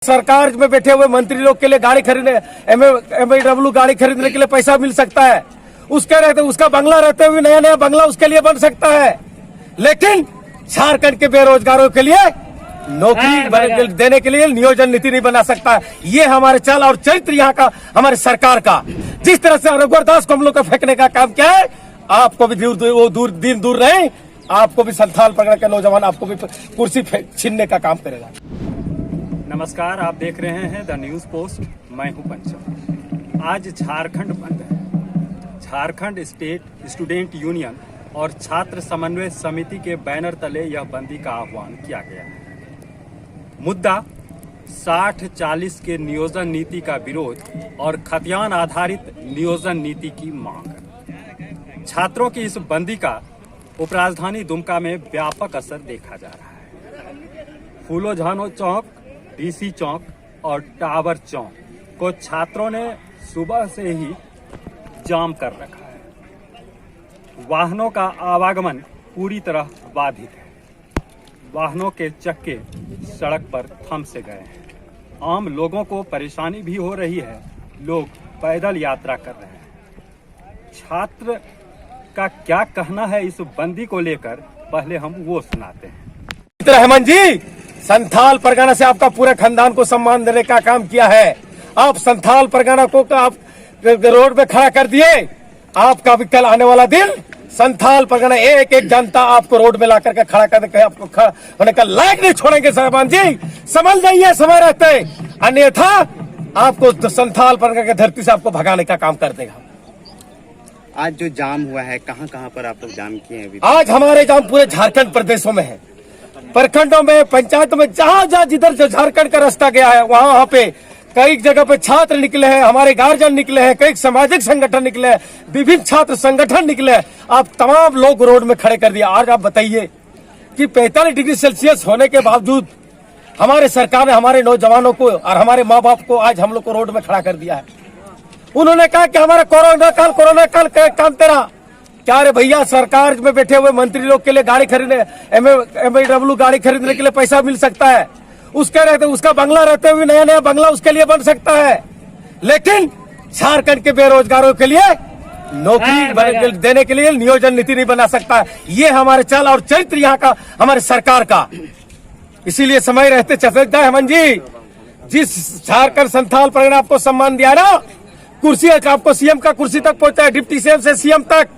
सरकार में बैठे हुए मंत्री लोग के लिए गाड़ी खरीदने एमएडब्ल्यू गाड़ी खरीदने के लिए पैसा मिल सकता है। उसका बंगला रहते हुए नया नया बंगला उसके लिए बन सकता है, लेकिन झारखंड के बेरोजगारों के लिए नौकरी देने के लिए नियोजन नीति नहीं बना सकता है। ये हमारे चाल और चरित्र यहाँ का हमारे सरकार का, जिस तरह से रघुवर दास को हम लोग का फेंकने का काम किया है, आपको भी दिन दूर रहे, आपको भी संथाल परगना के नौजवान आपको भी कुर्सी छीनने का काम करेगा। नमस्कार, आप देख रहे हैं द न्यूज पोस्ट। मैं हूं पंचम। आज झारखंड बंद है। झारखंड स्टेट स्टूडेंट यूनियन और छात्र समन्वय समिति के बैनर तले यह बंदी का आह्वान किया गया है। मुद्दा 60-40 के नियोजन नीति का विरोध और खतियान आधारित नियोजन नीति की मांग। छात्रों की इस बंदी का उपराजधानी दुमका में व्यापक असर देखा जा रहा है। फूलो झानो चौक, डीसी चौक और टावर चौक को छात्रों ने सुबह से ही जाम कर रखा है। वाहनों का आवागमन पूरी तरह बाधित है। वाहनों के चक्के सड़क पर थम से गए हैं। आम लोगों को परेशानी भी हो रही है। लोग पैदल यात्रा कर रहे हैं। छात्र का क्या कहना है इस बंदी को लेकर, पहले हम वो सुनाते हैं। रहमान जी, संथाल परगना से आपका पूरे खानदान को सम्मान देने का काम किया है। आप संथाल परगना को आप रोड पे खड़ा कर दिए। आपका भी कल आने वाला दिन संथाल परगना एक एक जनता आपको रोड में ला करके खड़ा कर देकर आपको खड़ा होने का लायक नहीं छोड़ेंगे। रहमान जी, समझ जाइए समय रहते, अन्यथा आपको तो संथाल परगना की धरती से आपको भगाने का काम कर देगा। आज जो जाम हुआ है, कहाँ कहाँ पर आप लोग जाम किए हैं? आज हमारे जाम पूरे झारखंड प्रदेशों में है, प्रखंडों में, पंचायतों में, जहाँ जिधर जो झारखंड का रास्ता गया है वहाँ पे कई जगह पे छात्र निकले हैं, हमारे गार्जियन निकले हैं, कई सामाजिक संगठन निकले हैं, विभिन्न छात्र संगठन निकले हैं। आप तमाम लोग रोड में खड़े कर दिया। आज आप बताइए कि 45 डिग्री सेल्सियस होने के बावजूद हमारे सरकार ने हमारे नौजवानों को और हमारे माँ बाप को आज हम लोग को रोड में खड़ा कर दिया है। उन्होंने कहा कि हमारा कोरोना काल काम तेरा क्या रे भैया, सरकार में बैठे हुए मंत्री लोग के लिए गाड़ी खरीदने एमएडब्ल्यू गाड़ी खरीदने के लिए पैसा मिल सकता है। उसका बंगला रहते हुए नया नया बंगला उसके लिए बन सकता है, लेकिन झारखंड के बेरोजगारों के लिए नौकरी देने के लिए नियोजन नीति नहीं बना सकता है। ये हमारे चाल और चरित्र यहाँ का हमारे सरकार का। इसीलिए समय रहते चफेकदा हेमंत जी, जिस झारखंड संथाल परगना आपको सम्मान दिया ना, कुर्सी आपको सीएम का कुर्सी तक पहुंचा है, डिप्टी सीएम से सीएम तक,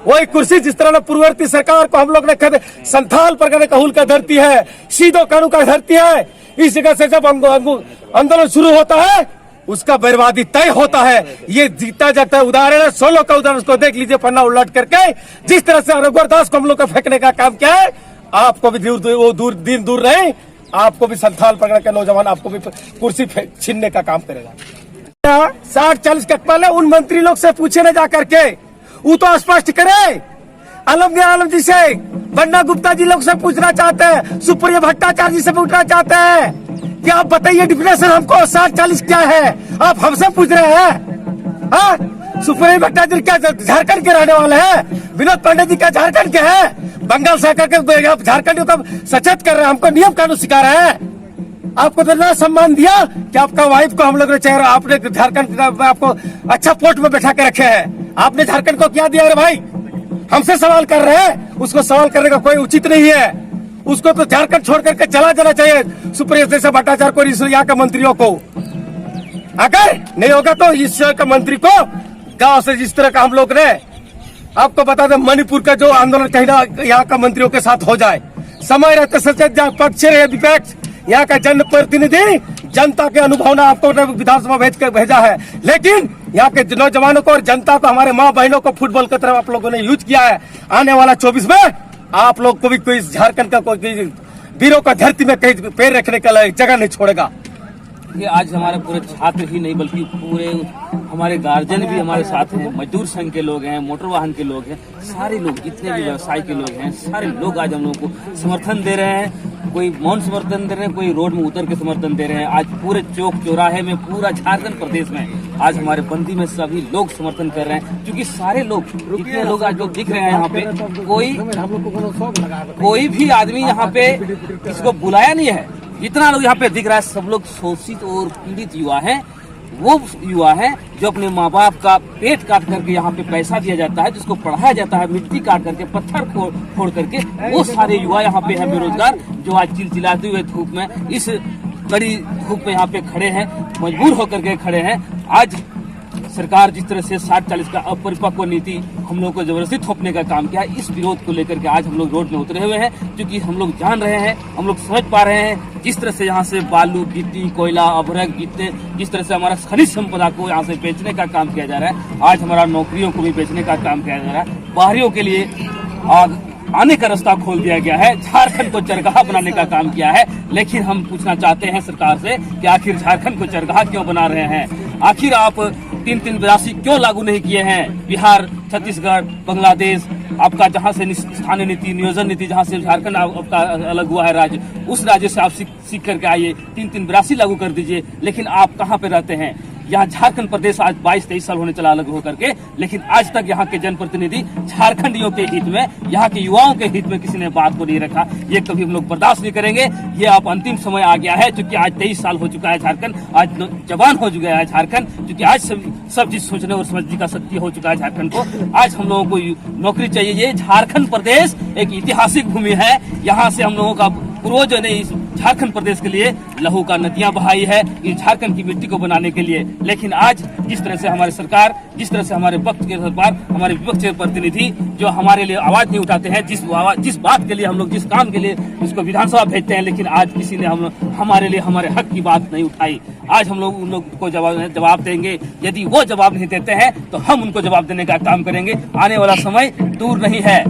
वही कुर्सी जिस तरह पूर्ववर्ती सरकार को हम लोग ने कहते संथाल परगना कहूल का धरती है, सीधो कानू का धरती है। इस जगह से जब आंदोलन शुरू होता है उसका बर्बादी तय होता है। ये जीता जाता है उदाहरण है, 16 का उदाहरण, उसको देख लीजिए पन्ना उलट करके। जिस तरह से रघुवर दास को हम लोग का फेंकने का काम किया है, आपको भी दिन दूर रहे, आपको भी संथाल परगना के नौजवान आपको भी कुर्सी छीनने का काम करेगा। 60-40 का पहले उन मंत्री लोग से पूछे न जा करके, वो तो स्पष्ट करे। आलमगीर आलम जी से, बन्ना गुप्ता जी लोग से पूछना चाहते हैं, सुप्रिया भट्टाचार्य जी से पूछना चाहते हैं कि आप बताइए डिफिनेशन हमको 60-40 क्या है। आप हमसे पूछ रहे हैं? हाँ, सुप्रिया भट्टाचार्य क्या झारखंड के रहने वाले हैं? विनोद पांडे जी क्या झारखंड के हैं? बंगाल से आकर के झारखंड को सचेत कर रहे हैं, हमको नियम कानून सिखा रहे हैं। आपको तो ना सम्मान दिया कि आपका वाइफ को हम लोग ने चेहरा, आपने झारखंड आपको अच्छा पोस्ट में बैठा के रखे हैं। आपने झारखंड को क्या दिया रे भाई? हमसे सवाल कर रहे हैं, उसको सवाल करने का कोई उचित नहीं है। उसको तो झारखंड छोड़ करके चला जाना चाहिए, सुप्रिया जैसे भट्टाचार्य को, यहाँ के मंत्रियों को। अगर नहीं होगा तो इस के मंत्री को गांव से जिस तरह का हम लोग ने आपको बता दें, मणिपुर का जो आंदोलन कहीं यहाँ का मंत्रियों के साथ हो जाए। समय रहते सचेत पक्ष रहे विपक्ष, यहाँ का जनप्रतिनिधि जनता के अनुभव आपको विधानसभा भेजा है, लेकिन यहाँ के नौजवानों को और जनता को, हमारे माँ बहनों को फुटबॉल की तरफ आप लोगों ने यूज किया है। आने वाला 24 में आप लोग को भी कोई झारखंड का कोई वीरों का धरती में कहीं पैर रखने का जगह नहीं छोड़ेगा। ये आज हमारे पूरे छात्र ही नहीं बल्कि पूरे हमारे गार्जियन भी हमारे साथ हैं, मजदूर संघ के लोग हैं, मोटर वाहन के लोग हैं, सारे लोग जितने भी व्यवसाय के लोग हैं, सारे लोग आज हम लोगों को समर्थन दे रहे हैं। कोई मौन समर्थन दे रहे हैं, कोई रोड में उतर के समर्थन दे रहे हैं। आज पूरे चौक चौराहे में, पूरा झारखंड प्रदेश में आज हमारे बंदी में सभी लोग समर्थन कर रहे हैं, क्योंकि सारे लोग, जितने लोग आज लोग दिख रहे हैं यहाँ पे, कोई भी आदमी यहाँ पे किसी को बुलाया नहीं है। जितना लोग यहाँ पे दिख रहा है सब लोग शोषित और पीड़ित युवा हैं। वो युवा हैं जो अपने माँ बाप का पेट काट करके यहाँ पे पैसा दिया जाता है, जिसको पढ़ाया जाता है, मिट्टी काट करके, पत्थर फोड़ करके, वो सारे युवा यहाँ पे हैं बेरोजगार, जो आज चिलचिलाते हुए धूप में, इस कड़ी धूप में यहाँ पे खड़े हैं, मजबूर होकर के खड़े हैं। आज सरकार जिस तरह से 60-40 का अपरिपक्व नीति हम लोग को जबरदस्ती थोपने का काम किया है, इस विरोध को लेकर के आज हम लोग रोड में उतरे हुए हैं, क्योंकि हम लोग जान रहे हैं, हम लोग समझ पा रहे हैं जिस तरह से यहाँ से बालू, गिट्टी, कोयला, अभ्रक, गिट्टे, जिस तरह से हमारा खनिज संपदा को यहाँ से बेचने का काम किया जा रहा है, आज हमारा नौकरियों को भी बेचने का काम किया जा रहा है, बाहरियों के लिए आने का रास्ता खोल दिया गया है, झारखंड को चरगाह बनाने का काम किया है। लेकिन हम पूछना चाहते हैं सरकार से कि आखिर झारखंड को चरगाह क्यों बना रहे हैं? आखिर आप 382 क्यों लागू नहीं किए हैं? बिहार, छत्तीसगढ़, बांग्लादेश, आपका जहां से स्थानीय नीति, नियोजन नीति, जहां से झारखंड आपका अलग हुआ है राज्य, उस राज्य से आप सीख करके आइए, 382 लागू कर दीजिए। लेकिन आप कहां पे रहते हैं? यहाँ झारखंड प्रदेश आज 22-23 साल होने चला अलग होकर के, लेकिन आज तक यहाँ के जनप्रतिनिधि झारखंडियों के हित में, यहाँ के युवाओं के हित में किसी ने बात को नहीं रखा। ये कभी हम लोग बर्दाश्त नहीं करेंगे। ये आप अंतिम समय आ गया है, क्योंकि आज 23 साल हो चुका है झारखंड, आज जवान हो चुका है झारखंड, क्योंकि आज सब चीज सोचने और समझने का शक्ति हो चुका है झारखंड को। आज हम लोगों को नौकरी चाहिए। ये झारखंड प्रदेश एक ऐतिहासिक भूमि है, यहाँ से हम लोगों का पूर्वजों ने इस झारखंड प्रदेश के लिए लहू का नदियां बहाई है, इस झारखंड की मिट्टी को बनाने के लिए। लेकिन आज जिस तरह से हमारी सरकार, जिस तरह से हमारे वक्त के सरकार, हमारे विपक्ष के प्रतिनिधि जो हमारे लिए आवाज नहीं उठाते हैं, जिस बात के लिए हम लोग, जिस काम के लिए उसको विधानसभा भेजते हैं, लेकिन आज किसी ने हमारे लिए हमारे हक की बात नहीं उठाई। आज हम लोग उन लोग को जवाब देंगे। यदि वो जवाब नहीं देते हैं तो हम उनको जवाब देने का काम करेंगे। आने वाला समय दूर नहीं है।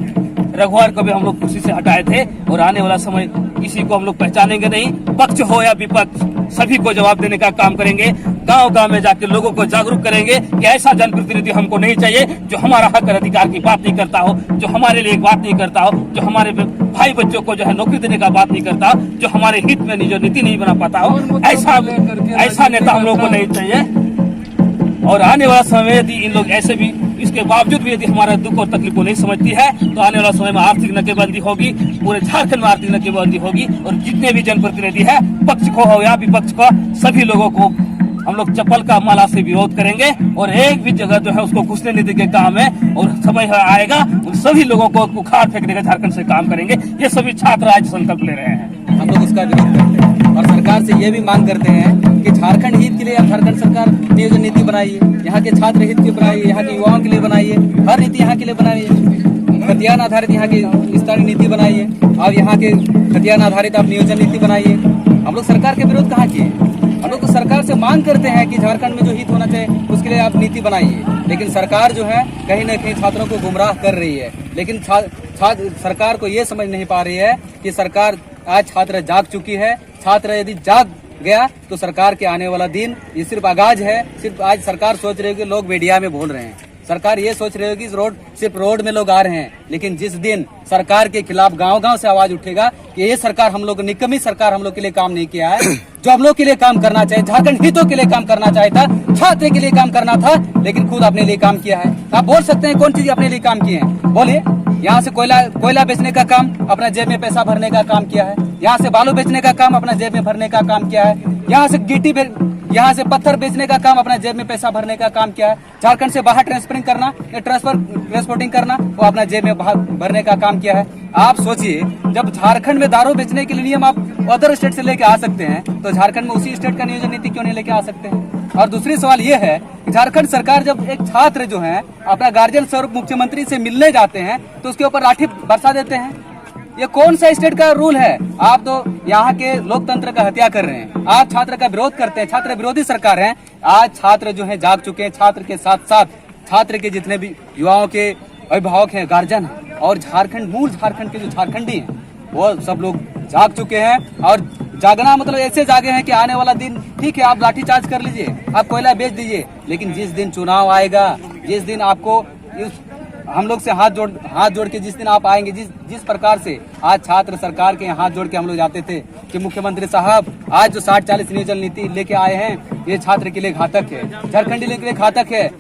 रघुवर को भी हम लोग कुर्सी से हटाए थे, और आने वाला समय किसी को हम लोग पहचानेंगे नहीं। पक्ष हो या विपक्ष, सभी को जवाब देने का काम करेंगे। गांव-गांव में जाकर लोगों को जागरूक करेंगे कि ऐसा जनप्रतिनिधि हमको नहीं चाहिए जो हमारा हक और अधिकार की बात नहीं करता हो, जो हमारे लिए बात नहीं करता हो, जो हमारे भाई बच्चों को जो है नौकरी देने का बात नहीं करता, जो हमारे हित में जो नीति नहीं बना पाता हो, ऐसा नेता हम लोग को नहीं चाहिए। और आने वाला समय यदि इन लोग ऐसे भी, इसके बावजूद भी यदि हमारा दुख और तकलीफ को नहीं समझती है, तो आने वाला समय में आर्थिक नाकेबंदी होगी, पूरे झारखंड में आर्थिक नाकेबंदी होगी। और जितने भी जनप्रतिनिधि है, पक्ष को हो या विपक्ष को, सभी लोगों को हम लोग चप्पल का माला से विरोध करेंगे, और एक भी जगह जो है उसको घुसने नहीं देंगे काम है। और समय आएगा उन सभी लोगों को उखाड़ फेंकने का झारखंड से काम करेंगे। ये सभी छात्र आज संकल्प ले रहे हैं। हम लोग इसका विरोध करते हैं और सरकार से ये भी मांग करते हैं कि झारखंड हित के लिए अब झारखंड सरकार नियोजन नीति बनाइए, यहाँ के छात्र हित की बनाइए, यहाँ के युवाओं के लिए बनाइए, हर नीति यहाँ के लिए बनाइए। खतियान आधारित यहाँ की स्थानीय नीति बनाइए, अब यहाँ के खतियान आधारित आप नियोजन नीति बनाइए। हम लोग सरकार के विरोध कहाँ किए? हम लोग तो सरकार से मांग करते हैं कि झारखंड में जो हित होना चाहिए उसके लिए आप नीति बनाइए। लेकिन सरकार जो है कहीं न कहीं छात्रों को गुमराह कर रही है। लेकिन सरकार को ये समझ नहीं पा रही है कि सरकार, आज छात्र जाग चुकी है। छात्र यदि जाग गया तो सरकार के आने वाला दिन ये सिर्फ आगाज है। सिर्फ आज सरकार सोच रही है कि लोग मीडिया में बोल रहे हैं, सरकार ये सोच रही है कि सिर्फ रोड में लोग आ रहे हैं। लेकिन जिस दिन सरकार के खिलाफ गांव-गांव से आवाज उठेगा कि ये सरकार हम लोग, निकम्मी सरकार हम लोग के लिए काम नहीं किया है, जो हम लोग के लिए काम करना चाहिए, झारखंड हितों के लिए काम करना चाहिए था, छात्र के लिए काम करना था, लेकिन खुद अपने लिए काम किया है। आप बोल सकते हैं कौन चीज अपने लिए काम किए हैं? बोलिए। यहाँ से कोयला बेचने का काम, अपना जेब में पैसा भरने का काम किया है। यहाँ से बालू बेचने का काम, अपना जेब में भरने का काम किया है। यहाँ से गिट्टी, यहाँ से पत्थर बेचने का काम, अपना जेब में पैसा भरने का काम किया है। झारखंड से बाहर ट्रांसपोर्टिंग करना, वो अपना जेब में भरने का काम किया है। आप सोचिए, जब झारखंड में दारू बेचने के लिए नियम आप अदर स्टेट से लेके आ सकते हैं, तो झारखंड में उसी स्टेट का नियोजन नीति क्यों नहीं लेके आ सकते हैं? और दूसरी सवाल ये है कि झारखंड सरकार जब एक छात्र जो है अपना गार्जियन स्वरूप मुख्यमंत्री से मिलने जाते हैं तो उसके ऊपर लाठी बरसा देते हैं। ये कौन सा स्टेट का रूल है? आप तो यहाँ के लोकतंत्र का हत्या कर रहे हैं। आप छात्र का विरोध करते हैं, छात्र विरोधी सरकार है। आज छात्र जो है जाग चुके हैं। छात्र के साथ साथ छात्र के जितने भी युवाओं के अभिभावक हैं, गार्जियन हैं, और मूल झारखंड के जो झारखंडी हैं, वो सब लोग जाग चुके हैं। और जागना मतलब ऐसे जागे हैं कि आने वाला दिन, ठीक है आप लाठीचार्ज कर लीजिए, आप कोयला बेच दीजिए, लेकिन जिस दिन चुनाव आएगा, जिस दिन आपको हम लोग से हाथ जोड़ के जिस दिन आप आएंगे, जिस प्रकार से आज छात्र सरकार के हाथ जोड़ के हम लोग जाते थे कि मुख्यमंत्री साहब आज जो 60-40 नियोजन नीति लेके आए हैं, ये छात्र के लिए घातक है, झारखंडी के लिए घातक है।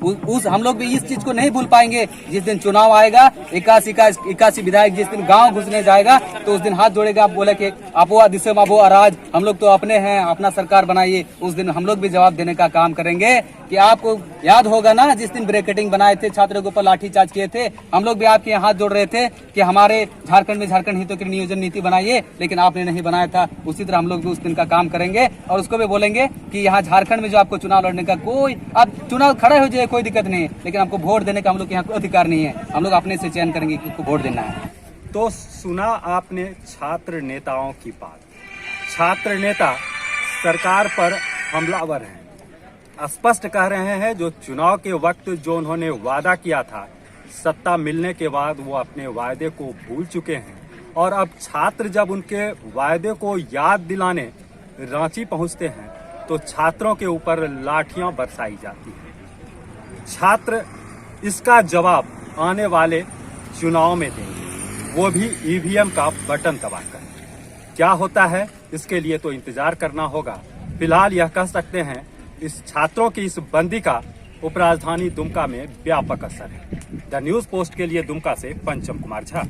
उस हम लोग भी इस चीज को नहीं भूल पाएंगे। जिस दिन चुनाव आएगा 81 विधायक जिस दिन गांव घुसने जाएगा तो उस दिन हाथ जोड़ेगा, आप बोले कि आपो दिशम आपो अराज, हम लोग तो अपने हैं, अपना सरकार बनाइए। उस दिन हम लोग भी जवाब देने का काम करेंगे। कि आपको याद होगा ना जिस दिन ब्रेकेटिंग बनाए थे, छात्रों के ऊपर लाठीचार्ज किए थे, हम लोग भी आपके यहाँ हाथ जोड़ रहे थे कि हमारे झारखंड में झारखंड हितों की नियोजन नीति बनाइए, लेकिन आपने नहीं बनाया था। उसी तरह हम लोग भी उस दिन का काम करेंगे और उसको भी बोलेंगे कि यहाँ झारखंड में जो आपको चुनाव लड़ने का कोई, आप चुनाव खड़ा हो जाए कोई दिक्कत नहीं है, लेकिन आपको वोट देने का हम लोग के यहाँ कोई अधिकार नहीं है। हम लोग अपने से चयन करेंगे कि किसको वोट देना है। तो सुना आपने छात्र नेताओं की बात। छात्र नेता सरकार पर हमलावर हैं, स्पष्ट कह रहे हैं जो चुनाव के वक्त जो उन्होंने वादा किया था, सत्ता मिलने के बाद वो अपने वायदे को भूल चुके हैं और अब छात्र जब उनके वायदे को याद दिलाने रांची पहुंचते हैं तो छात्रों के ऊपर लाठियां बरसाई जाती हैं। छात्र इसका जवाब आने वाले चुनाव में देंगे, वो भी ईवीएम का बटन दबाकर। क्या होता है इसके लिए तो इंतजार करना होगा। फिलहाल यह कह सकते हैं इस छात्रों की इस बंदी का उपराजधानी दुमका में व्यापक असर है। द न्यूज पोस्ट के लिए दुमका से पंचम कुमार झा।